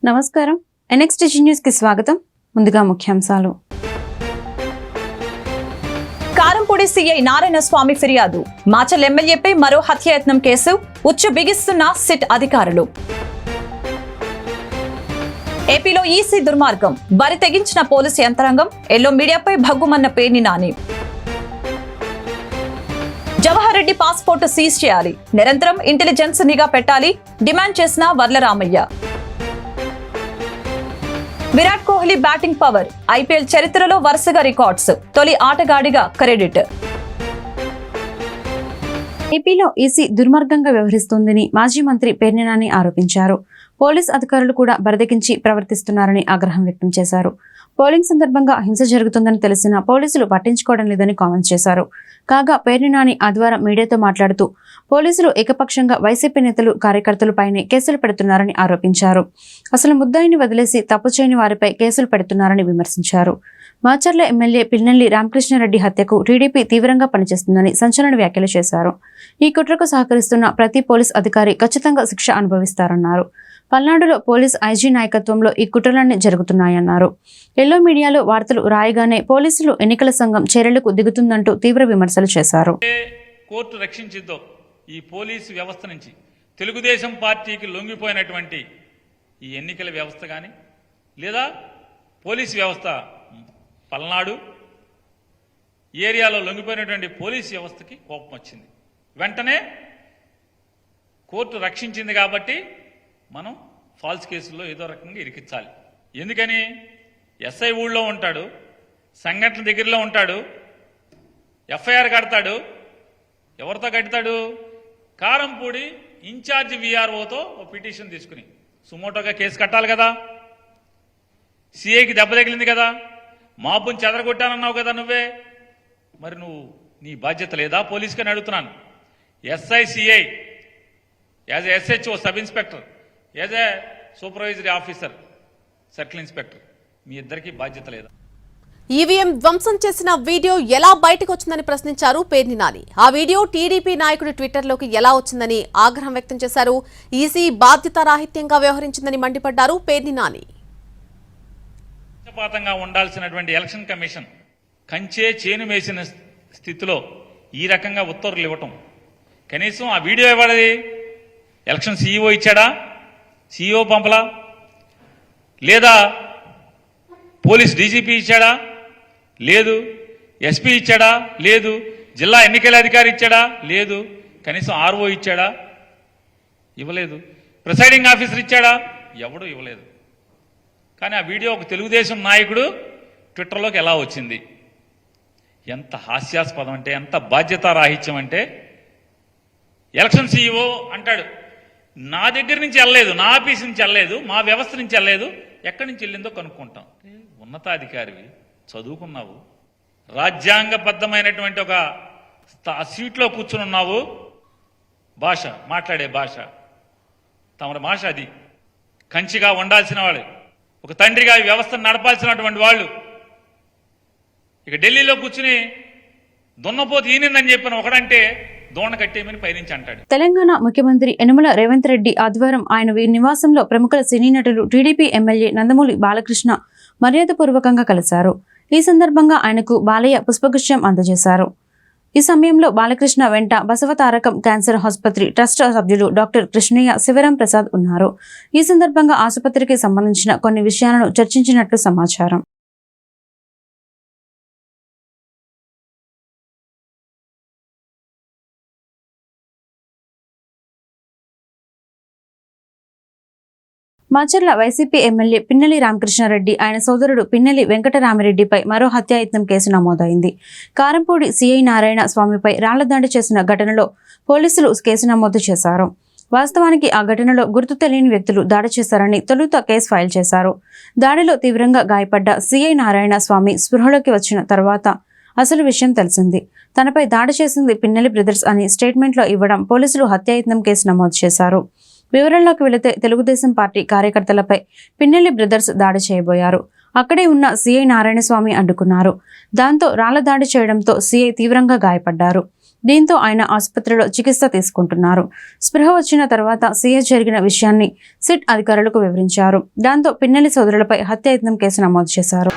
నమస్కారం. NXTG news కి స్వాగతం. ముందుగా ముఖ్యాంశాలు. కారంపూడి సీఐ నారాయణ స్వామి ఫిర్యాదు. మాచల్ ఎమ్మెల్యేపై మరో హత్యాయత్నం కేసు ఉచ్చు బిగిస్తున్న సిట్ అధికారులు. ఏపీలో ఈసీ దుర్మార్గం, బరి తెగించిన పోలీసు యంత్రాంగం, ఎల్లో మీడియాపై భగ్గుమన్న పేర్ని నాని. జవహర్ రెడ్డి పాస్పోర్టు సీజ్ చేయాలి, నిరంతరం ఇంటెలిజెన్స్ నిఘా పెట్టాలి డిమాండ్ చేసిన Varla Ramaiah. Virat Kohli batting power, IPL చరిత్రలో వరుసగా రికార్డ్స్, తొలి ఆటగాడిగా క్రెడిట్. ఏపీలో ఈసీ దుర్మార్గంగా వ్యవహరిస్తోందని మాజీ మంత్రి పేర్ని నాని ఆరోపించారు. పోలీస్ అధికారులు కూడా బరిదెగించి ప్రవర్తిస్తున్నారని ఆగ్రహం వ్యక్తం చేశారు. పోలింగ్ సందర్భంగా హింస జరుగుతుందని తెలిసినా పోలీసులు పట్టించుకోవడం లేదని కామెంట్స్ చేశారు. కాగా పేర్ని నాని ఆదివారం మీడియాతో మాట్లాడుతూ పోలీసులు ఏకపక్షంగా వైసీపీ నేతలు కార్యకర్తలపైనే కేసులు పెడుతున్నారని ఆరోపించారు. అసలు ముద్దాయిని వదిలేసి తప్పు చేయని వారిపై కేసులు పెడుతున్నారని విమర్శించారు. మాచర్ల ఎమ్మెల్యే పిన్నెల్లి రామకృష్ణారెడ్డి హత్యకు టీడీపీ తీవ్రంగా పనిచేస్తుందని సంచలన వ్యాఖ్యలు చేశారు. ఈ కుట్రకు సహకరిస్తున్న ప్రతి పోలీస్ అధికారి ఖచ్చితంగా శిక్ష అనుభవిస్తారన్నారు. పల్నాడులో పోలీస్ ఐజీ నాయకత్వంలో ఈ కుట్రలన్నీ జరుగుతున్నాయన్నారు. ఎల్లో మీడియాలో వార్తలు రాయగానే పోలీసులు ఎన్నికల సంఘం చర్యలకు దిగుతుందంటూ తీవ్ర విమర్శలు చేశారు. కోర్టు రక్షించిద్దో ఈ పోలీసు వ్యవస్థ నుంచి తెలుగుదేశం పార్టీకి లొంగిపోయినటువంటి ఈ ఎన్నికల వ్యవస్థ కానీ లేదా పోలీసు వ్యవస్థ పల్నాడు ఏరియాలో లొంగిపోయినటువంటి పోలీసు వ్యవస్థకి కోపం వచ్చింది. వెంటనే కోర్టు రక్షించింది కాబట్టి మనం ఫాల్స్ కేసుల్లో ఏదో రకంగా ఇరికించాలి. ఎందుకని ఎస్ఐ ఊళ్ళో ఉంటాడు, సంఘటన దగ్గరలో ఉంటాడు, ఎఫ్ఐఆర్ కడతాడు. ఎవరితో కడతాడు? కారంపూడి ఇన్ఛార్జ్ విఆర్ఓతో ఓ పిటిషన్ తీసుకుని సుమోటోగా కేసు కట్టాలి కదా. సిఐకి దెబ్బ తగిలింది కదా, మాపుని చెదరగొట్టానన్నావు కదా నువ్వే, మరి నువ్వు నీ బాధ్యత లేదా పోలీసుకని అడుగుతున్నాను. SI CI as SHO sub inspector, as a supervisory officer circle inspector, మీ ఇద్దరికీ బాధ్యత లేదా? ఈవీఎం ధ్వంసం చేసిన వీడియో ఎలా బయటకు వచ్చిందని ప్రశ్నించారు పేర్ని నాని. ఆ వీడియో టీడీపీ నాయకుడి ట్విట్టర్లోకి ఎలా వచ్చిందని ఆగ్రహం వ్యక్తం చేశారు. ఈసీ బాధ్యతారాహిత్యంగా వ్యవహరించిందని మండిపడ్డారు పేర్ని నాని. పక్షపాతంగా ఉండాల్సినటువంటి ఎలక్షన్ కమిషన్ కంచే చేను వేసిన స్థితిలో ఈ రకంగా ఉత్తర్వులు ఇవ్వటం, కనీసం ఆ వీడియో ఇవ్వడది ఎలక్షన్ సీఈఓ ఇచ్చాడా? సీఈఓ పంపలా? లేదా పోలీస్ డీజీపీ ఇచ్చాడా? లేదు. ఎస్పీ ఇచ్చాడా? లేదు. జిల్లా ఎన్నికల అధికారి ఇచ్చాడా? లేదు. కనీసం ఆర్ఓ ఇచ్చాడా? ఇవ్వలేదు. ప్రిసైడింగ్ ఆఫీసర్ ఇచ్చాడా? ఎవడు ఇవ్వలేదు. కానీ ఆ వీడియో ఒక తెలుగుదేశం నాయకుడు ట్విట్టర్లోకి ఎలా వచ్చింది? ఎంత హాస్యాస్పదం అంటే, ఎంత బాధ్యతారాహిత్యం అంటే, ఎలక్షన్ సీఈఓ అంటాడు నా దగ్గర నుంచి వెళ్ళలేదు, నా ఆఫీస్ నుంచి వెళ్ళలేదు, మా వ్యవస్థ నుంచి వెళ్ళలేదు, ఎక్కడి నుంచి వెళ్ళిందో కనుక్కుంటాం. ఉన్నతాధికారివి, చదువుకున్నావు, రాజ్యాంగబద్ధమైనటువంటి ఒక సీట్లో కూర్చుని ఉన్నావు. భాష, మాట్లాడే భాష, తమ భాష అది. కంచిగా ఉండాల్సిన వాళ్ళు, ఒక తండ్రిగా ఈ వ్యవస్థను నడపాల్సినటువంటి వాళ్ళు ఇక ఢిల్లీలో కూర్చుని దున్నపోతు ఈనిందని చెప్పిన ఒకడంటే దోణ కట్టేయమని పైనుంచి అంటాడు. తెలంగాణ ముఖ్యమంత్రి యనమల రేవంత్ రెడ్డి ఆదివారం ఆయన నివాసంలో ప్రముఖుల సినీ నటులు టీడీపీ ఎమ్మెల్యే నందమూరి బాలకృష్ణ మర్యాదపూర్వకంగా కలిశారు. ఈ సందర్భంగా ఆయనకు బాలయ్య పుష్పగుచ్ఛం అందజేశారు. ఈ సమయంలో బాలకృష్ణ వెంట బసవతారకం క్యాన్సర్ ఆసుపత్రి ట్రస్ట్ సభ్యులు డాక్టర్ కృష్ణయ్య శివరాం ప్రసాద్ ఉన్నారు. ఈ సందర్భంగా ఆసుపత్రికి సంబంధించిన కొన్ని విషయాలను చర్చించినట్లు సమాచారం. మాచర్ల వైసీపీ ఎమ్మెల్యే పిన్నెల్లి రామకృష్ణారెడ్డి ఆయన సోదరుడు పిన్నెల్లి వెంకటరామిరెడ్డిపై మరో హత్యాయత్నం కేసు నమోదైంది. కారంపూడి సీఐ నారాయణ స్వామిపై రాళ్లదాడి చేసిన ఘటనలో పోలీసులు కేసు నమోదు చేశారు. వాస్తవానికి ఆ ఘటనలో గుర్తు తెలియని వ్యక్తులు దాడి చేశారని తొలుత కేసు ఫైల్ చేశారు. దాడిలో తీవ్రంగా గాయపడ్డ సీఐ నారాయణ స్వామి స్పృహలోకి వచ్చిన తర్వాత అసలు విషయం తెలిసింది. తనపై దాడి చేసింది పిన్నెల్లి బ్రదర్స్ అని స్టేట్మెంట్లో ఇవ్వడం పోలీసులు హత్యాయత్నం కేసు నమోదు చేశారు. వివరాల్లోకి వెళితే తెలుగుదేశం పార్టీ కార్యకర్తలపై పిన్నెల్లి బ్రదర్స్ దాడి చేయబోయారు. అక్కడే ఉన్న సీఐ నారాయణస్వామి అడ్డుకున్నారు. దాంతో రాళ్ల దాడి చేయడంతో సీఐ తీవ్రంగా గాయపడ్డారు. దీంతో ఆయన ఆసుపత్రిలో చికిత్స తీసుకుంటున్నారు. స్పృహ వచ్చిన తర్వాత సీఎస్ జరిగిన విషయాన్ని సిట్ అధికారులకు వివరించారు. దాంతో పిన్నెల్లి సోదరులపై హత్యాయత్నం కేసు నమోదు చేశారు.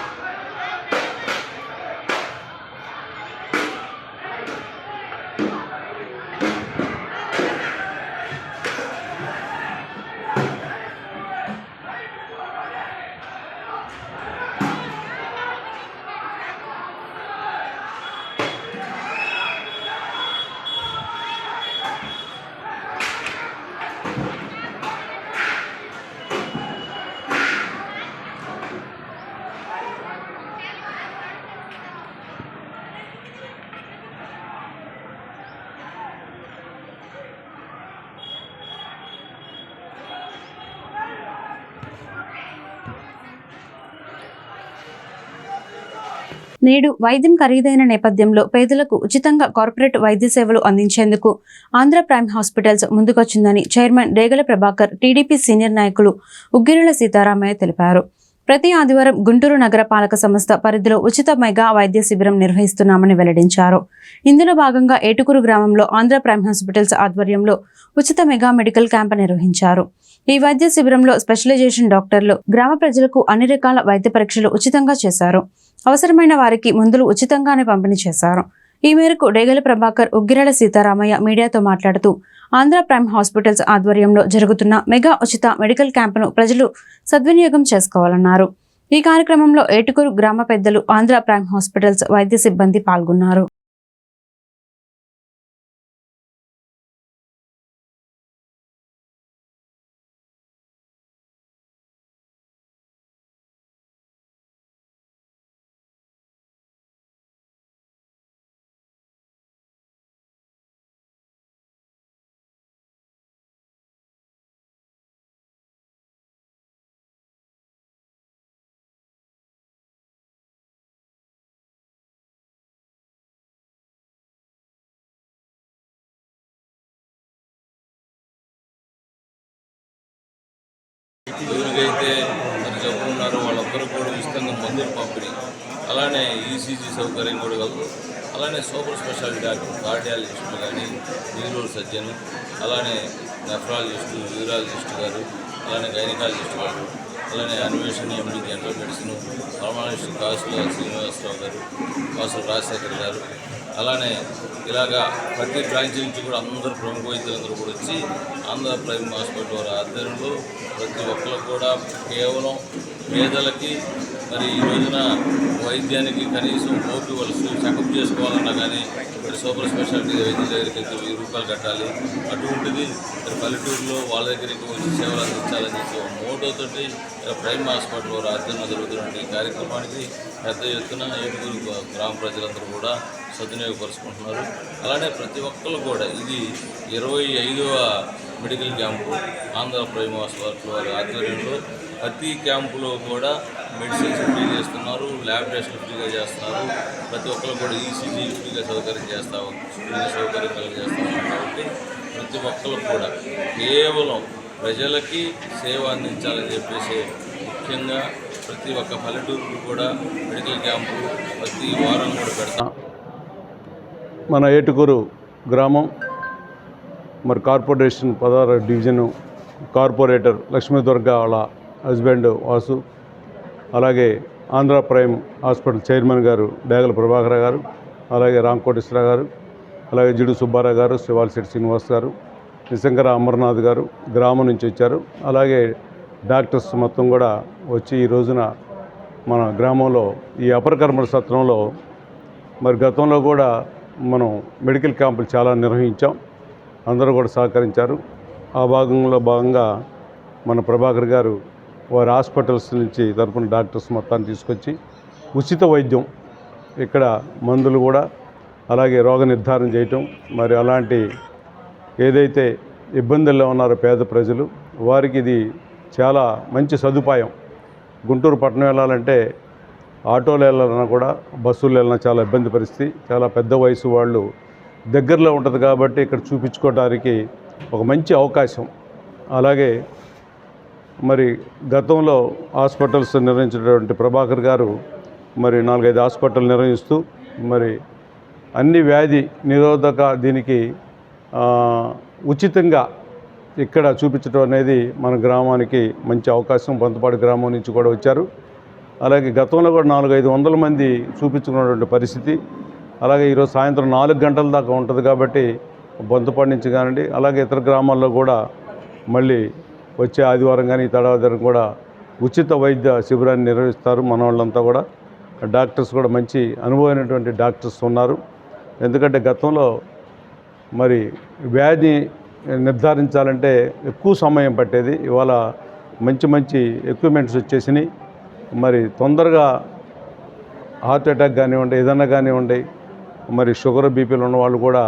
నేడు వైద్యం ఖరీదైన నేపథ్యంలో పేదలకు ఉచితంగా కార్పొరేట్ వైద్య సేవలు అందించేందుకు ఆంధ్ర ప్రైమ్ హాస్పిటల్స్ ముందుకొచ్చిందని chairman Regala Prabhakar, TDP senior నాయకులు ఉగ్గిరెల సీతారామయ్య తెలిపారు. ప్రతి ఆదివారం గుంటూరు నగర పాలక సంస్థ పరిధిలో ఉచిత మెగా వైద్య శిబిరం నిర్వహిస్తున్నామని వెల్లడించారు. ఇందులో భాగంగా ఏటుకూరు గ్రామంలో ఆంధ్ర ప్రైమ్ హాస్పిటల్స్ ఆధ్వర్యంలో ఉచిత మెగా మెడికల్ క్యాంప్ నిర్వహించారు. ఈ వైద్య శిబిరంలో స్పెషలైజేషన్ డాక్టర్లు గ్రామ ప్రజలకు అన్ని రకాల వైద్య పరీక్షలు ఉచితంగా చేశారు. అవసరమైన వారికి మందులు ఉచితంగానే పంపిణీ చేశారు. ఈ మేరకు రేగల ప్రభాకర్, ఉగ్గిరెల సీతారామయ్య మీడియాతో మాట్లాడుతూ ఆంధ్ర ప్రైమ్ హాస్పిటల్స్ ఆధ్వర్యంలో జరుగుతున్న మెగా ఉచిత మెడికల్ క్యాంపును ప్రజలు సద్వినియోగం చేసుకోవాలన్నారు. ఈ కార్యక్రమంలో ఏటుకూరు గ్రామ పెద్దలు, ఆంధ్ర ప్రైమ్ హాస్పిటల్స్ వైద్య సిబ్బంది పాల్గొన్నారు. ఎవరికైతే మరి జబ్బులు ఉన్నారో వాళ్ళందరూ కూడా ఉచితంగా మందులు పంపిణీ, అలానే ఈసీజీ సౌకర్యం కూడా కలదు. అలానే సూపర్ స్పెషాలిటీ డాక్టర్, కార్డియాలజిస్టులు కానీ, న్యూరో సర్జన్, అలానే నెఫ్రాలజిస్టు, యూరాలజిస్టు గారు, అలానే గైనకాలజిస్టు గారు, అలానే అన్వేషణ ఎండి జనరల్ మెడిసిన్ ఫార్మాలజిస్ట్ కాసుల శ్రీనివాసరావు గారు, కాసుల రాజశేఖర్ గారు, అలానే ఇలాగా ప్రతి బ్రాంచ్ నుంచి కూడా అందరూ ప్రముఖ వైద్యులందరూ కూడా వచ్చి ఆంధ్ర ప్రైమ్ హాస్పిటల్ వారి ఆధ్వర్యంలో ప్రతి ఒక్కరు కూడా కేవలం పేదలకి మరి ఈ రోజున వైద్యానికి కనీసం ఓపీ వాళ్ళు చెకప్ చేసుకోవాలన్నా కానీ ఇక్కడ సూపర్ స్పెషాలిటీ వైద్యుల దగ్గరికి అయితే 1000 రూపాయలు కట్టాలి. అటువంటిది ఇక్కడ పల్లెటూరులో వాళ్ళ దగ్గరికి వచ్చి సేవలు అందించాలని చెప్పి మోటోతోటి ప్రైమ్ హాస్పిటల్ వారి ఆధ్వర్యంలో జరుగుతున్న ఈ కార్యక్రమానికి పెద్ద ఎత్తున ఏడుగురు గ్రామ ప్రజలందరూ కూడా సద్వినియోగపరుచుకుంటున్నారు. అలానే ప్రతి ఒక్కరు కూడా ఇది 25వ medical camp Andhra prime hospital వారి ఆధ్వర్యంలో. ప్రతి క్యాంపులో కూడా మెడిసిన్స్ ఫ్రీ చేస్తున్నారు, ల్యాబ్ టెస్టులు ఫ్రీగా చేస్తున్నారు. ప్రతి ఒక్కరు కూడా ఈసీజీ ఫ్రీగా సౌకర్యం చేస్తాము, ఫ్రీగా సౌకర్యం కలిగజేస్తాము. కాబట్టి ప్రతి ఒక్కరు కూడా కేవలం ప్రజలకి సేవ అందించాలని చెప్పేసి ముఖ్యంగా ప్రతి ఒక్క పల్లెటూరుకు కూడా మెడికల్ క్యాంపులు ప్రతి వారం కూడా పెడతాం. మన ఏటుకూరు గ్రామం మరి కార్పొరేషన్ 16 డివిజను కార్పొరేటర్ లక్ష్మీదుర్గ వాళ్ళ హస్బెండ్ వాసు, అలాగే ఆంధ్ర ప్రైమ్ హాస్పిటల్ చైర్మన్ గారు డేగల ప్రభాకర్ గారు, అలాగే రాంకోటేశ్వర గారు, అలాగే జిడు సుబ్బారావు గారు, శివాలశెట్టి శ్రీనివాస్ గారు, నిశంకర అమర్నాథ్ గారు గ్రామం నుంచి వచ్చారు. అలాగే డాక్టర్స్ మొత్తం కూడా వచ్చి ఈ రోజున మన గ్రామంలో ఈ అపరకర్మల సత్రంలో మరి గతంలో కూడా మనం మెడికల్ క్యాంపులు చాలా నిర్వహించాం. అందరూ కూడా సహకరించారు. ఆ భాగంగా మన ప్రభాకర్ గారు వారి హాస్పిటల్స్ నుంచి తరపున డాక్టర్స్ మొత్తాన్ని తీసుకొచ్చి ఉచిత వైద్యం, ఇక్కడ మందులు కూడా, అలాగే రోగ నిర్ధారణ చేయటం, మరి అలాంటి ఏదైతే ఇబ్బందుల్లో ఉన్నారో పేద ప్రజలు వారికి ఇది చాలా మంచి సదుపాయం. గుంటూరు పట్టణం వెళ్ళాలంటే ఆటోలు వెళ్ళాలన్నా కూడా, బస్సులు వెళ్ళినా చాలా ఇబ్బంది పరిస్థితి. చాలా పెద్ద వయసు వాళ్ళు దగ్గరలో ఉంటుంది కాబట్టి ఇక్కడ చూపించుకోవడానికి ఒక మంచి అవకాశం. అలాగే మరి గతంలో హాస్పిటల్స్ నిర్వహించినటువంటి ప్రభాకర్ గారు మరి 4-5 హాస్పిటల్ నిర్వహిస్తూ మరి అన్ని వ్యాధి నిరోధక దీనికి ఉచితంగా ఇక్కడ చూపించడం అనేది మన గ్రామానికి మంచి అవకాశం. బొంతపాడు గ్రామం నుంచి కూడా వచ్చారు. అలాగే గతంలో కూడా 400-500 మంది చూపించుకున్నటువంటి పరిస్థితి. అలాగే ఈరోజు సాయంత్రం 4 గంటల దాకా ఉంటుంది కాబట్టి బొంతపాడు నుంచి కానివ్వండి, అలాగే ఇతర గ్రామాల్లో కూడా మళ్ళీ వచ్చే ఆదివారం కానీ తడవారం కూడా ఉచిత వైద్య శిబిరాన్ని నిర్వహిస్తారు. మన వాళ్ళంతా కూడా డాక్టర్స్ కూడా మంచి అనుభవమైనటువంటి డాక్టర్స్ ఉన్నారు. ఎందుకంటే గతంలో మరి వ్యాధి నిర్ధారించాలంటే ఎక్కువ సమయం పట్టేది. ఇవాళ మంచి ఎక్విప్మెంట్స్ వచ్చేసినాయి. మరి తొందరగా హార్ట్ అటాక్ కానివ్వండి, ఏదన్నా కానివ్వండి, మరి షుగర్ బీపీలు ఉన్న వాళ్ళు కూడా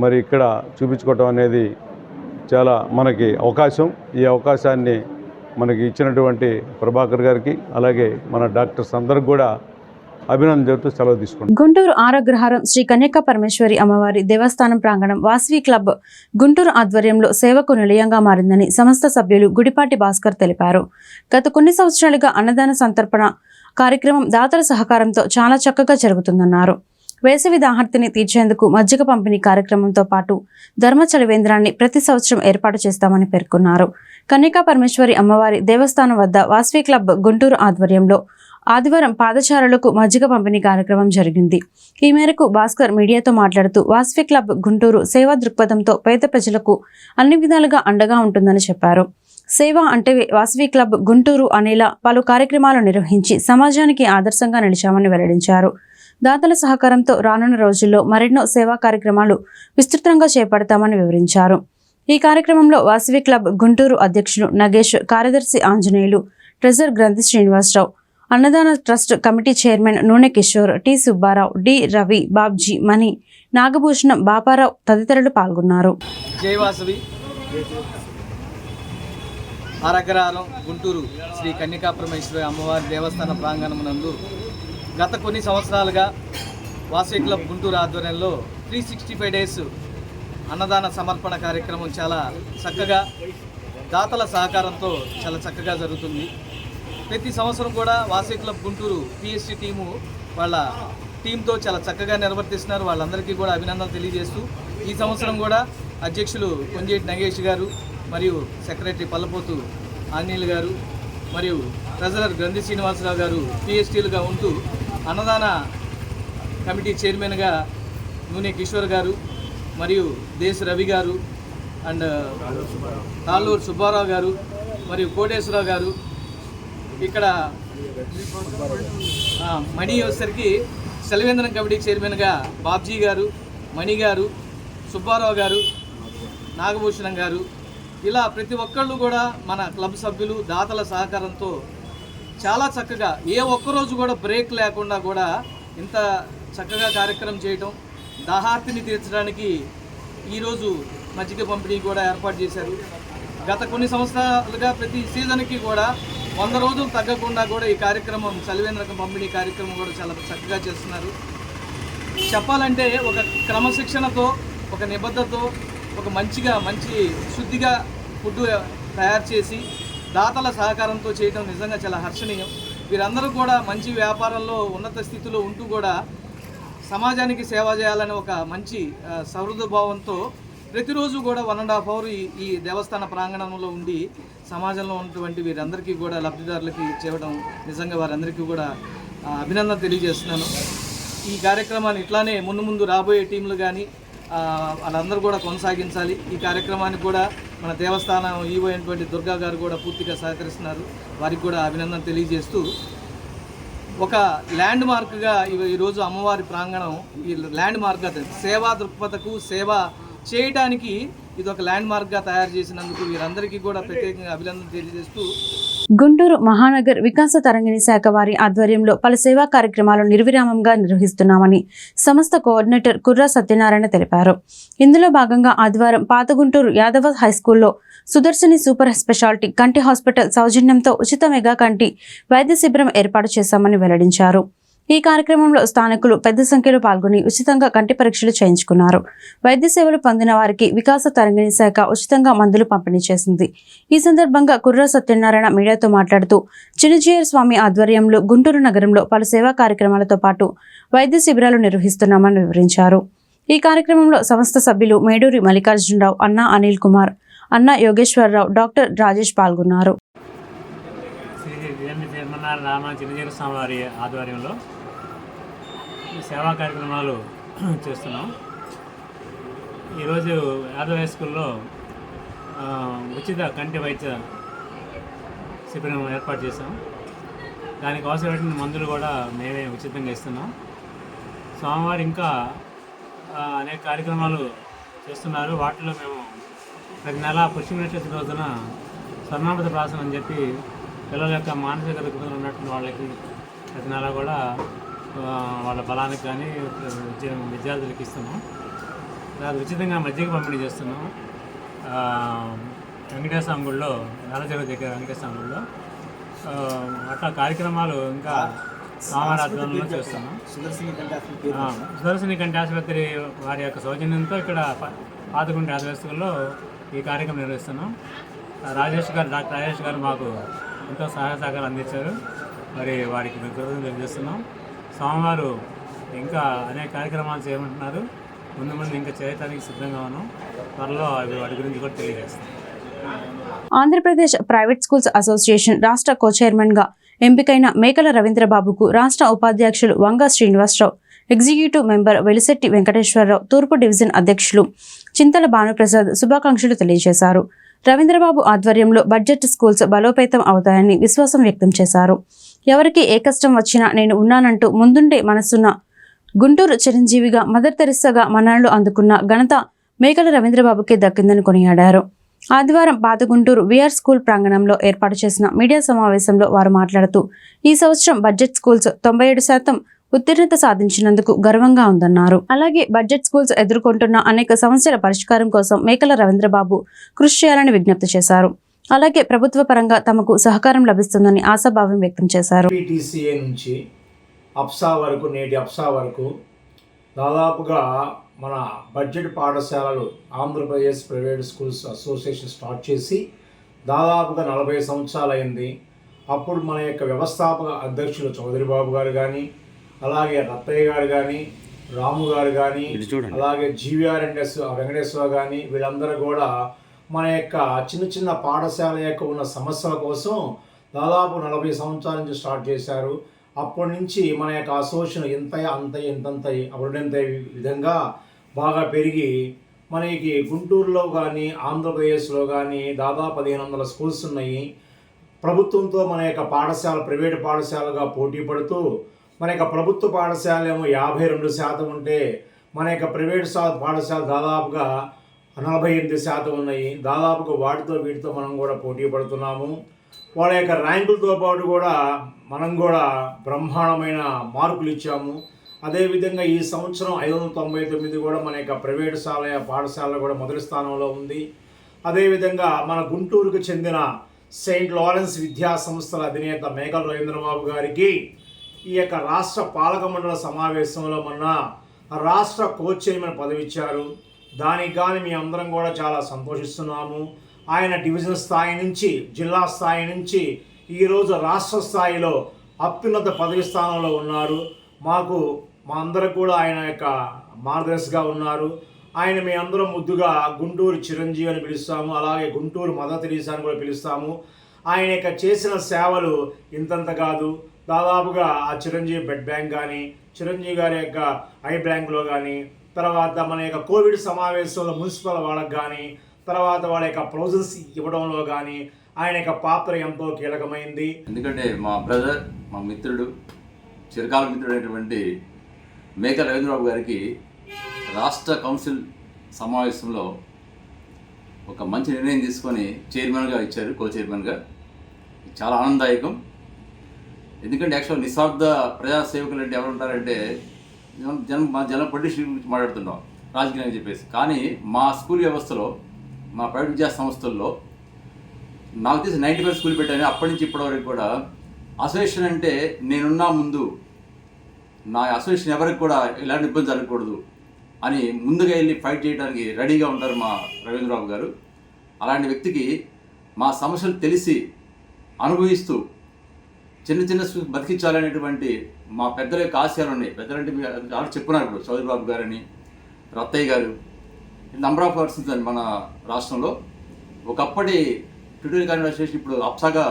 మరి ఇక్కడ చూపించుకోవటం అనేది చాలా మనకి అవకాశం. ఈ అవకాశాన్ని మనకి ఇచ్చినటువంటి ప్రభాకర్ గారికి అలాగే మన డాక్టర్స్ అందరికి కూడా అభినందన చెబుతూ సెలవు తీసుకుంటాం. గుంటూరు ఆరగ్రహారం శ్రీ కన్యకా పరమేశ్వరి అమ్మవారి దేవస్థానం ప్రాంగణం వాసవి క్లబ్ గుంటూరు ఆధ్వర్యంలో సేవకు నిలయంగా మారిందని సంస్థ సభ్యులు గుడిపాటి భాస్కర్ తెలిపారు. గత కొన్ని సంవత్సరాలుగా అన్నదాన సంతర్పణ కార్యక్రమం దాతల సహకారంతో చాలా చక్కగా జరుగుతుందన్నారు. వేసవి దాహర్తిని తీర్చేందుకు మజ్జిగ పంపిణీ కార్యక్రమంతో పాటు ధర్మ చలివేంద్రాన్ని ప్రతి సంవత్సరం ఏర్పాటు చేస్తామని పేర్కొన్నారు. కన్యకా పరమేశ్వరి అమ్మవారి దేవస్థానం వద్ద వాసవి క్లబ్ గుంటూరు ఆధ్వర్యంలో ఆదివారం పాదచారులకు మజ్జిగ పంపిణీ కార్యక్రమం జరిగింది. ఈ మేరకు భాస్కర్ మీడియాతో మాట్లాడుతూ వాసవి క్లబ్ గుంటూరు సేవా దృక్పథంతో పేద ప్రజలకు అన్ని విధాలుగా అండగా ఉంటుందని చెప్పారు. సేవ అంటే వాసవి క్లబ్ గుంటూరు అనేలా పలు కార్యక్రమాలు నిర్వహించి సమాజానికి ఆదర్శంగా నిలిచామని వెల్లడించారు. దాతల సహకారంతో రానున్న రోజుల్లో మరెన్నో సేవా కార్యక్రమాలు విస్తృతంగా చేపడతామని వివరించారు. ఈ కార్యక్రమంలో వాసవి క్లబ్ గుంటూరు అధ్యక్షులు నగేష్, కార్యదర్శి ఆంజనేయులు, ట్రెజర్ గ్రంథి శ్రీనివాసరావు, అన్నదాన ట్రస్ట్ కమిటీ చైర్మన్ నూనె కిషోర్, టి సుబ్బారావు, డి రవి, బాబ్జీ, మణి, నాగభూషణం, బాపారావు తదితరులు పాల్గొన్నారు. జయవాసవి ఆరగ్రహారం గుంటూరు శ్రీ కన్యకా పరమేశ్వరి అమ్మవారి దేవస్థాన ప్రాంగణమునందు గత కొన్ని సంవత్సరాలుగా వాసవి క్లబ్ గుంటూరు ఆధ్వర్యంలో 365 డేస్ అన్నదాన సమర్పణ కార్యక్రమం చాలా చక్కగా దాతల సహకారంతో చాలా చక్కగా జరుగుతుంది. ప్రతి సంవత్సరం కూడా Vasavi club Guntur PSC team వాళ్ళ టీంతో చాలా చక్కగా నిర్వర్తిస్తున్నారు. వాళ్ళందరికీ కూడా అభినందనలు తెలియజేస్తూ ఈ సంవత్సరం కూడా అధ్యక్షులు కొంజేటి నగేష్ గారు మరియు సెక్రటరీ పల్లపోతు ఆంజనేయులు గారు మరియు ట్రెజరర్ గ్రంథి శ్రీనివాసరావు గారు పిఎస్టీలుగా ఉంటూ అన్నదాన కమిటీ చైర్మన్గా నూనె కిషోర్ గారు మరియు దేశ్ రవి గారు అండ్ తాళ్ళూరు సుబ్బారావు గారు మరియు కోటేశ్వరరావు గారు, ఇక్కడ మణి వచ్చేసరికి చలివేంద్రం కమిటీ చైర్మన్గా బాబ్జీ గారు, మణి గారు, సుబ్బారావు గారు, నాగభూషణం గారు, ఇలా ప్రతి ఒక్కళ్ళు కూడా మన క్లబ్ సభ్యులు దాతల సహకారంతో చాలా చక్కగా ఏ ఒక్కరోజు కూడా బ్రేక్ లేకుండా కూడా ఇంత చక్కగా కార్యక్రమం చేయటం, దాహార్తిని తీర్చడానికి ఈరోజు మజ్జిగ పంపిణీ కూడా ఏర్పాటు చేశారు. గత కొన్ని సంవత్సరాలుగా ప్రతి సీజన్కి కూడా 100 రోజులు తగ్గకుండా కూడా ఈ కార్యక్రమం చలివేంద్రకం పంపిణీ కార్యక్రమం కూడా చాలా చక్కగా చేస్తున్నారు. చెప్పాలంటే ఒక క్రమశిక్షణతో, ఒక నిబద్ధతతో, ఒక మంచి శుద్ధిగా ఫుడ్ తయారు చేసి దాతల సహకారంతో చేయడం నిజంగా చాలా హర్షణీయం. వీరందరూ కూడా మంచి వ్యాపారంలో ఉన్నత స్థితిలో ఉంటూ కూడా సమాజానికి సేవ చేయాలని ఒక మంచి సహృద భావంతో ప్రతిరోజు కూడా 1.5 hour ఈ దేవస్థాన ప్రాంగణంలో ఉండి సమాజంలో ఉన్నటువంటి వీరందరికీ కూడా లబ్ధిదారులకి చేయడం నిజంగా వారందరికీ కూడా అభినందన తెలియజేస్తున్నాను. ఈ కార్యక్రమాన్ని ఇట్లానే ముందు రాబోయే టీంలు కానీ వాళ్ళందరూ కూడా కొనసాగించాలి. ఈ కార్యక్రమానికి కూడా మన దేవస్థానం ఈవో అయినటువంటి దుర్గా గారు కూడా పూర్తిగా సహకరిస్తున్నారు. వారికి కూడా అభినందన తెలియజేస్తూ ఒక ల్యాండ్ మార్క్గా ఈరోజు అమ్మవారి ప్రాంగణం ఈ ల్యాండ్ మార్క్గా సేవా దృక్పథకు సేవ చేయడానికి ఇది ఒక ల్యాండ్ మార్క్గా తయారు చేసినందుకు వీరందరికీ కూడా ప్రత్యేకంగా అభినందన తెలియజేస్తూ గుంటూరు మహానగర్ వికాస తరంగిణి శాఖ వారి ఆధ్వర్యంలో పలు సేవా కార్యక్రమాలు నిర్విరామంగా నిర్వహిస్తున్నామని సంస్థ కోఆర్డినేటర్ కుర్రా సత్యనారాయణ తెలిపారు. ఇందులో భాగంగా ఆదివారం పాత గుంటూరు యాదవ హైస్కూల్లో సుదర్శని సూపర్ స్పెషాలిటీ కంటి హాస్పిటల్ సౌజన్యంతో ఉచిత మెగా కంటి వైద్య శిబిరం ఏర్పాటు చేశామని వెల్లడించారు. ఈ కార్యక్రమంలో స్థానికులు పెద్ద సంఖ్యలో పాల్గొని ఉచితంగా కంటి పరీక్షలు చేయించుకున్నారు. వైద్య సేవలు పొందిన వారికి వికాస తరంగిణి శాఖ ఉచితంగా మందులు పంపిణీ చేసింది. ఈ సందర్భంగా కుర్ర సత్యనారాయణ మీడియాతో మాట్లాడుతూ చిన్నజీయర్ స్వామి ఆధ్వర్యంలో గుంటూరు నగరంలో పలు సేవా కార్యక్రమాలతో పాటు వైద్య శిబిరాలు నిర్వహిస్తున్నామని వివరించారు. ఈ కార్యక్రమంలో సంస్థ సభ్యులు మేడూరి మల్లికార్జునరావు, అన్నా అనిల్ కుమార్, అన్నా యోగేశ్వరరావు, డాక్టర్ రాజేష్ పాల్గొన్నారు. చిన్నజీయర్ స్వామి వారి ఆధ్వర్యంలో సేవా కార్యక్రమాలు చేస్తున్నాం. ఈరోజు యాదవ్ హై స్కూల్లో ఉచిత కంటి వైద్య శిబిరం ఏర్పాటు చేసాం. దానికి అవసరమైన మందులు కూడా మేమే ఉచితంగా ఇస్తున్నాం. స్వామివారు ఇంకా అనేక కార్యక్రమాలు చేస్తున్నారు. వాటిలో మేము ప్రతి నెల పుష్యనక్షత్ర రోజున స్వర్ణామృత ప్రాసనం అని చెప్పి పిల్లల యొక్క మానసిక రుగ్మతలు ఉన్నటువంటి వాళ్ళకి ప్రతి నెల కూడా వాళ్ళ బలానికి కానీ విద్యార్థులకి ఇస్తున్నాం. అది ఉచితంగా మజ్జిగ పంపిణీ చేస్తున్నాం. వెంకటేశ్వర గుడిలో నల్లచెరువు దగ్గర వెంకటేశ్వర గుడిలో అట్లా కార్యక్రమాలు ఇంకా స్వామివారి ఆధ్వర్యంలో చేస్తున్నాం. సుదర్శిని కంటి ఆసుపత్రి వారి యొక్క సౌజన్యంతో ఇక్కడ పాతగుంటి ఆసుపత్రిలో ఈ కార్యక్రమం నిర్వహిస్తున్నాం. డాక్టర్ రాజేష్ గారు మాకు ఎంతో సహాయ సహకారాలు అందించారు. మరి వారికి కృతజ్ఞతలు తెలియజేస్తున్నాం. స్వామివారు ఇంకా అనేక కార్యక్రమాలు చేయమంటున్నారు. ముందు ఇంకా చేయడానికి సిద్ధంగా ఉన్నాం. త్వరలో వాటి గురించి కూడా తెలియజేస్తాం. ఆంధ్రప్రదేశ్ ప్రైవేట్ స్కూల్స్ అసోసియేషన్ రాష్ట్ర కో చైర్మన్గా ఎంపికైన మేకల రవీంద్రబాబుకు రాష్ట్ర ఉపాధ్యక్షులు వంగ శ్రీనివాసరావు, ఎగ్జిక్యూటివ్ మెంబర్ వెలిశెట్టి వెంకటేశ్వరరావు, తూర్పు డివిజన్ అధ్యక్షులు చింతల భానుప్రసాద్ శుభాకాంక్షలు తెలియజేశారు. రవీంద్రబాబు ఆధ్వర్యంలో బడ్జెట్ స్కూల్స్ బలోపేతం అవుతాయని విశ్వాసం వ్యక్తం చేశారు. ఎవరికి ఏ కష్టం వచ్చినా నేను ఉన్నానంటూ ముందుండే మనసున్న గుంటూరు చిరంజీవిగా మదర్ తెరిస్సాగా మన్ననలు అందుకున్న ఘనత మేకల రవీంద్రబాబుకే దక్కిందని కొనియాడారు. ఆదివారం పాత గుంటూరు విఆర్ స్కూల్ ప్రాంగణంలో ఏర్పాటు చేసిన మీడియా సమావేశంలో వారు మాట్లాడుతూ ఈ సంవత్సరం బడ్జెట్ స్కూల్స్ 97% ఉత్తీర్ణత సాధించినందుకు గర్వంగా ఉందన్నారు. అలాగే బడ్జెట్ స్కూల్స్ ఎదుర్కొంటున్న అనేక సమస్యల పరిష్కారం కోసం మేకల రవీంద్రబాబు కృషి చేయాలని విజ్ఞప్తి చేశారు. అలాగే ప్రభుత్వ పరంగా తమకు సహకారం లభిస్తుందని ఆశాభావం వ్యక్తం చేశారు. PTCA నుంచి అప్సా వరకు, నేటి అప్సా వరకు దాదాపుగా మన బడ్జెట్ పాఠశాలలు Andhra Pradesh private schools association start చేసి దాదాపుగా 40 సంవత్సరాలు అయింది. అప్పుడు మన యొక్క వ్యవస్థాపక అధ్యక్షులు చౌదరి బాబు గారు కానీ, అలాగే రత్తయ్య గారు కానీ, రాము గారు కానీ, అలాగే GVRNS వెంకటేశ్వర కానీ, వీళ్ళందరూ కూడా మన యొక్క చిన్న పాఠశాల యొక్క ఉన్న సమస్యల కోసం దాదాపు 40 సంవత్సరాల నుంచి స్టార్ట్ చేశారు. అప్పటి నుంచి మన యొక్క అసోసియేషన్ ఇంతంత అప్పుడంత విధంగా బాగా పెరిగి మనకి గుంటూరులో కానీ ఆంధ్రప్రదేశ్లో కానీ దాదాపు 1500 స్కూల్స్ ఉన్నాయి. ప్రభుత్వంతో మన యొక్క పాఠశాల ప్రైవేటు పాఠశాలగా పోటీ పడుతూ మన యొక్క ప్రభుత్వ పాఠశాల ఏమో 52% ఉంటే మన యొక్క ప్రైవేట్ పాఠశాల దాదాపుగా 48% ఉన్నాయి. దాదాపుగా వీటితో మనం కూడా పోటీ పడుతున్నాము. వాళ్ళ యొక్క ర్యాంకులతో పాటు కూడా మనం కూడా బ్రహ్మాండమైన మార్కులు ఇచ్చాము. అదేవిధంగా ఈ సంవత్సరం 599 కూడా మన యొక్క ప్రైవేటు పాఠశాల కూడా మొదటి స్థానంలో ఉంది. అదేవిధంగా మన గుంటూరుకు చెందిన సెయింట్ లారెన్స్ విద్యా సంస్థల అధినేత మేకల రవీంద్రబాబు గారికి ఈ యొక్క రాష్ట్ర పాలక మండలి సమావేశంలో మొన్న రాష్ట్ర కోచ్ చైర్మన్ పదవి ఇచ్చారు. దానికి కానీ మీ అందరం కూడా చాలా సంతోషిస్తున్నాము. ఆయన డివిజన్ స్థాయి నుంచి, జిల్లా స్థాయి నుంచి ఈరోజు రాష్ట్ర స్థాయిలో అత్యున్నత పదవి స్థానంలో ఉన్నారు. మా అందరూ కూడా ఆయన యొక్క మార్గదర్శిగా ఉన్నారు. ఆయన మీ అందరం ముద్దుగా గుంటూరు చిరంజీవి అని పిలుస్తాము. అలాగే గుంటూరు మదర్ తెరీసా అని కూడా పిలుస్తాము. ఆయన యొక్క చేసిన సేవలు ఇంతంత కాదు. దాదాపుగా ఆ చిరంజీవి బెడ్ బ్యాంక్ కానీ, చిరంజీవి గారి యొక్క ఐ బ్యాంక్లో కానీ, తర్వాత మన యొక్క కోవిడ్ సమావేశంలో మున్సిపల్ వాళ్ళకి కానీ, తర్వాత వాళ్ళ యొక్క ప్రొవిజన్స్ ఇవ్వడంలో కానీ ఆయన యొక్క పాత్ర ఎంతో కీలకమైంది. ఎందుకంటే మా బ్రదర్, మా మిత్రుడు, చిరకాల మిత్రుడైనటువంటి మేకల రవీంద్రబాబు గారికి రాష్ట్ర కౌన్సిల్ సమావేశంలో ఒక మంచి నిర్ణయం తీసుకొని చైర్మన్గా ఇచ్చారు, కో చైర్మన్గా. చాలా ఆనందదాయకం. ఎందుకంటే యాక్చువల్ నిస్వార్థ ప్రజాసేవకులు అంటే ఎవరు ఉంటారంటే జనం పొలిటిషియన్ గురించి మాట్లాడుతున్నాం, రాజకీయం అని చెప్పేసి. కానీ మా స్కూల్ వ్యవస్థలో, మా ప్రైవేట్ విద్యా సంస్థల్లో నాకు తెలిసి 95 స్కూల్ పెట్టాను. అప్పటి నుంచి ఇప్పటివరకు కూడా అసోసియేషన్ అంటే నేనున్నా ముందు నా అసోసియేషన్ ఎవరికి కూడా ఇలాంటి ఇబ్బంది జరగకూడదు అని ముందుగా వెళ్ళి ఫైట్ చేయడానికి రెడీగా ఉంటారు మా రవీంద్రబాబు గారు. అలాంటి వ్యక్తికి మా సమస్యలు తెలిసి అనుభవిస్తూ చిన్న చిన్న బతికించాలనేటువంటి మా పెద్దల యొక్క ఆశయాలు ఉన్నాయి. పెద్దలంటే మీరు ఆల్రెడీ చెప్పున్నారు, ఇప్పుడు చౌదరిబాబు గారని, రత్తయ్య గారు, నంబర్ ఆఫ్ పర్సన్స్ అని మన రాష్ట్రంలో. ఒకప్పటి ట్యూటోరియల్ కాన్వెంట్ అసోసియేషన్ ఇప్పుడు అప్సాగా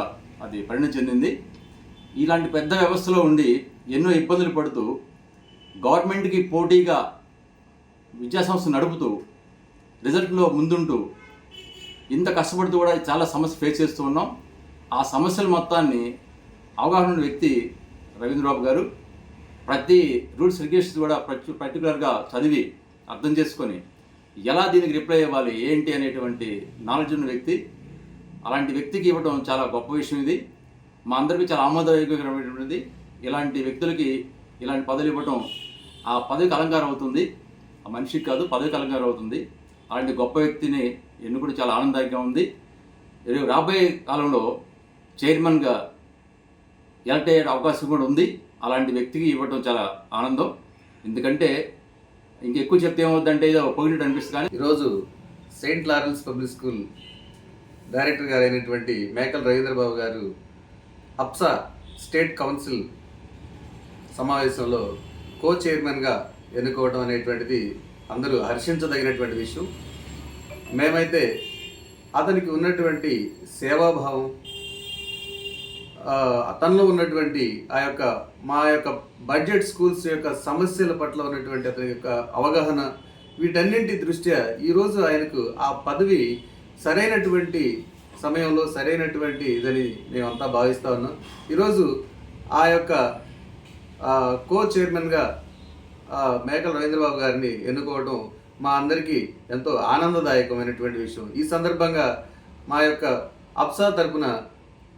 అది పరిణతి చెందింది. ఇలాంటి పెద్ద వ్యవస్థలో ఉండి ఎన్నో ఇబ్బందులు పడుతూ గవర్నమెంట్కి పోటీగా విద్యాసంస్థ నడుపుతూ రిజల్ట్లో ముందుంటూ ఇంత కష్టపడుతూ కూడా చాలా సమస్య ఫేస్ చేస్తూ ఉన్నాం. ఆ సమస్యల మొత్తాన్ని అవగాహన ఉన్న వ్యక్తి రవీంద్రబాబు గారు. ప్రతి రూల్స్ రెగ్యులేషన్స్ కూడా పర్టికులర్గా చదివి అర్థం చేసుకొని ఎలా దీనికి రిప్లై ఇవ్వాలి ఏంటి అనేటువంటి నాలెడ్జ్ ఉన్న వ్యక్తి. అలాంటి వ్యక్తికి ఇవ్వడం చాలా గొప్ప విషయం. ఇది మా అందరికీ చాలా ఆమోదయోగ్యమైనటువంటిది. ఇలాంటి వ్యక్తులకి ఇలాంటి పదవులు ఇవ్వడం ఆ పదవికి అలంకారం అవుతుంది, ఆ మనిషికి కాదు పదవికి అలంకారం అవుతుంది. అలాంటి గొప్ప వ్యక్తిని ఎన్నుకోవడం చాలా ఆనందదాయకంగా ఉంది. రాబోయే కాలంలో చైర్మన్గా ఎలక్ట్ అయ్యే అవకాశం కూడా ఉంది. అలాంటి వ్యక్తికి ఇవ్వడం చాలా ఆనందం. ఎందుకంటే ఇంకెక్కువ చెప్తే ఏమవుద్దంటే ఏదో పొగినట్టు అనిపిస్తుంది. కానీ ఈరోజు Saint Lawrence public school director గారు అయినటువంటి మేకల రవీంద్రబాబు గారు అప్సా స్టేట్ కౌన్సిల్ సమావేశంలో కో చైర్మన్గా ఎన్నుకోవడం అనేటువంటిది అందరూ హర్షించదగినటువంటి విషయం. మేమైతే అతనికి ఉన్నటువంటి సేవాభావం, తనలో ఉన్నటువంటి మా యొక్క బడ్జెట్ స్కూల్స్ యొక్క సమస్యల పట్ల ఉన్నటువంటి అతని యొక్క అవగాహన, వీటన్నింటి దృష్ట్యా ఈరోజు ఆయనకు ఆ పదవి సరైనటువంటి సమయంలో సరైనటువంటి ఇదని మేమంతా భావిస్తూ ఉన్నాం. ఈరోజు ఆ యొక్క కో చైర్మన్గా మేకల రవీంద్రబాబు గారిని ఎన్నుకోవడం మా అందరికీ ఎంతో ఆనందదాయకమైనటువంటి విషయం. ఈ సందర్భంగా మా యొక్క అప్సా తరపున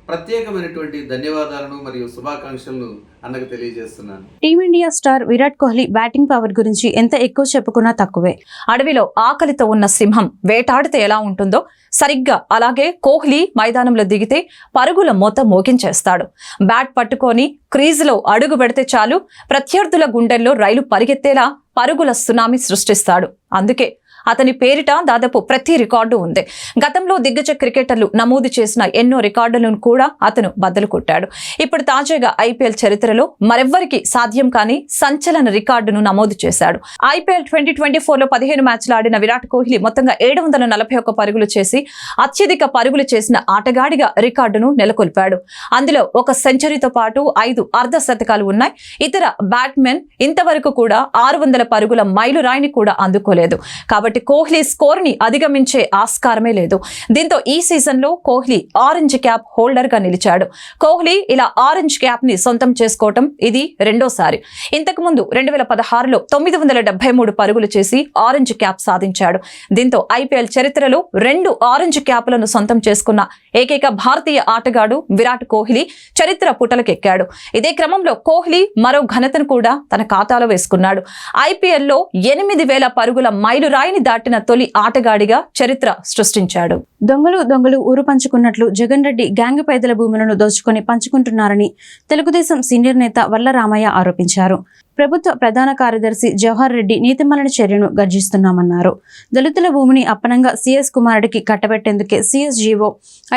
ప్రత్యేకమైనటువంటి ధన్యవాదాలను మరియు శుభాకాంక్షలను అన్నకు తెలియజేస్తున్నాను. Team India star Virat Kohli batting power గురించి ఎంత ఎక్కువ చెప్పుకున్నా తక్కువే. అడవిలో ఆకలితో ఉన్న సింహం వేటాడితే ఎలా ఉంటుందో సరిగ్గా అలాగే కోహ్లీ మైదానంలో దిగితే పరుగుల మోత మోగించేస్తాడు. బ్యాట్ పట్టుకొని క్రీజులో అడుగు పెడితే చాలు ప్రత్యర్థుల గుండెల్లో రైలు పరిగెత్తేలా పరుగుల సునామీ సృష్టిస్తాడు. అందుకే అతని పేరిట దాదాపు ప్రతి రికార్డు ఉంది. గతంలో దిగ్గజ క్రికెటర్లు నమోదు చేసిన ఎన్నో రికార్డులను కూడా అతను బద్దలు కొట్టాడు. ఇప్పుడు తాజాగా ఐపీఎల్ చరిత్రలో మరెవ్వరికి సాధ్యం కాని సంచలన రికార్డును నమోదు చేశాడు. ఐపీఎల్ 2024లో 15 మ్యాచ్లు ఆడిన విరాట్ కోహ్లీ మొత్తంగా 741 పరుగులు చేసి అత్యధిక పరుగులు చేసిన ఆటగాడిగా రికార్డును నెలకొల్పాడు. అందులో ఒక సెంచరీతో పాటు 5 అర్ధ శతకాలు ఉన్నాయి. ఇతర బ్యాట్మెన్ ఇంతవరకు కూడా 600 పరుగుల మైలురాయిని కూడా అందుకోలేదు. కాబట్టి కోహ్లీ స్కోర్ ని అధిగమించే ఆస్కారమే లేదు. దీంతో ఈ సీజన్ లో కోహ్లీ ఆరెంజ్ క్యాప్ హోల్డర్ గా నిలిచాడు. కోహ్లీ ఇలా ఆరెంజ్ క్యాప్ ని సొంతం చేసుకోవటం ఇది రెండోసారి. ఇంతకు ముందు 2016లో 973 పరుగులు చేసి ఆరెంజ్ క్యాప్ సాధించాడు. దీంతో ఐపీఎల్ చరిత్రలో 2 ఆరెంజ్ క్యాప్లను సొంతం చేసుకున్న ఏకైక భారతీయ ఆటగాడు విరాట్ కోహ్లీ చరిత్ర పుటలకెక్కాడు. ఇదే క్రమంలో కోహ్లీ మరో ఘనతను కూడా తన ఖాతాలో వేసుకున్నాడు. ఐపీఎల్లో 8000 పరుగుల మైలురాయిని దాటిన తొలి ఆటగాడిగా చరిత్ర సృష్టించాడు. దొంగలు ఊరు పంచుకున్నట్లు జగన్ రెడ్డి గ్యాంగ్ పేదల భూములను దోచుకొని పంచుకుంటున్నారని తెలుగుదేశం సీనియర్ నేత వల్ల రామయ్య ఆరోపించారు. ప్రభుత్వ ప్రధాన కార్యదర్శి జవహర్ రెడ్డి నీతిమాలిన చర్యను గర్జిస్తున్నామన్నారు. దళితుల భూమిని అప్పనంగా సీఎస్ కుమారుడికి కట్టబెట్టేందుకే సీఎస్ జీవో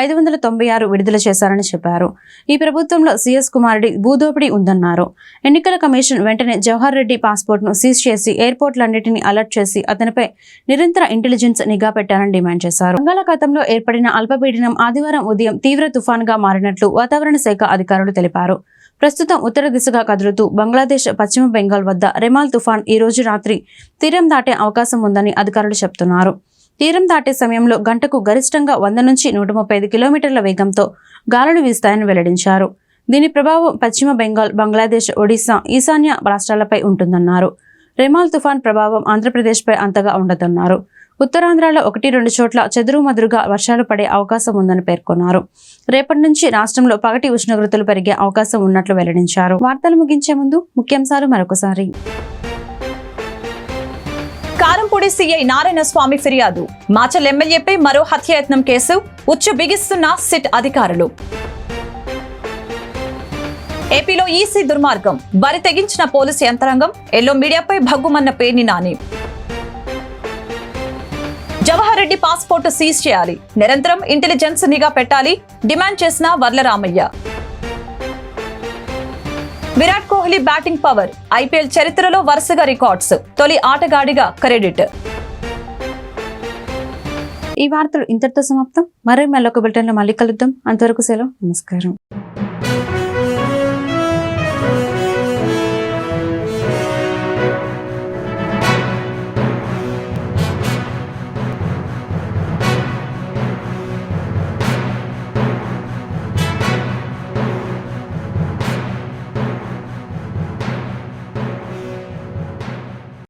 596 విడుదల చేశారని చెప్పారు. ఈ ప్రభుత్వంలో సీఎస్ కుమారుడి భూదోపిడీ ఉందన్నారు. ఎన్నికల కమిషన్ వెంటనే జవహర్ రెడ్డి పాస్పోర్ట్ను సీజ్ చేసి ఎయిర్పోర్ట్లన్నింటినీ అలర్ట్ చేసి అతనిపై నిరంతర ఇంటెలిజెన్స్ నిఘా పెట్టాలని డిమాండ్ చేశారు. బంగాళాఖాతంలో ఏర్పడిన అల్పపీడనం ఆదివారం ఉదయం తీవ్ర తుఫాన్గా మారినట్లు వాతావరణ శాఖ అధికారులు తెలిపారు. ప్రస్తుతం ఉత్తర దిశగా కదులుతూ బంగ్లాదేశ్ పశ్చిమ బెంగాల్ వద్ద రెమాల్ తుఫాన్ ఈ రోజు రాత్రి తీరం దాటే అవకాశం ఉందని అధికారులు చెబుతున్నారు. తీరం దాటే సమయంలో గంటకు గరిష్టంగా 100 నుంచి 135 కిలోమీటర్ల వేగంతో గాలులు వీస్తాయని వెల్లడించారు. దీని ప్రభావం పశ్చిమ బెంగాల్, బంగ్లాదేశ్, ఒడిశా, ఈశాన్య రాష్ట్రాలపై ఉంటుందన్నారు. రెమాల్ తుఫాన్ ప్రభావం ఆంధ్రప్రదేశ్పై అంతగా ఉండదన్నారు. ఉత్తరాంధ్రలో 1-2 చోట్ల చెదురుమదురుగా వర్షాలు పడే అవకాశం ఉందని పేర్కొన్నారు. రేపటి నుంచి రాష్ట్రంలో పగటి ఉష్ణోగ్రతలు పెరిగే అవకాశం ఉన్నట్లు వెల్లడించారు. వార్తలు ముగించే ముందు ముఖ్యాంశాలు మరొకసారి. కారంపూడి సీఐ నారాయణ స్వామి ఫిర్యాదు. మాచల్ ఎమ్మెల్యేపై మరో హత్యాయత్నం కేసు ఉచ్చు బిగిస్తున్న సిట్ అధికారులు. ఏపీలో ఈసీ దుర్మార్గం, బరి తెగించిన పోలీసు యంత్రాంగం, ఎల్లో మీడియాపై భగ్గుమన్న పేర్ని నాని. జవహర్ రెడ్డి పాస్పోర్ట్ సీజ్ చేయాలి, నిరంతరం ఇంటెలిజెన్స్ నిఘా పెట్టాలి, డిమాండ్ చేసిన Varla Ramaiah. Virat Kohli batting power, IPL చరిత్రలో వరుసగా రికార్డ్స్, తొలి ఆటగాడిగా క్రెడిట్. ఈ వార్తలు ఇంతటితో సమాప్తం. మరో మళ్ళొక బులెటిన్లో మళ్ళీ కలుద్దాం. అంతవరకు సెలవు. నమస్కారం.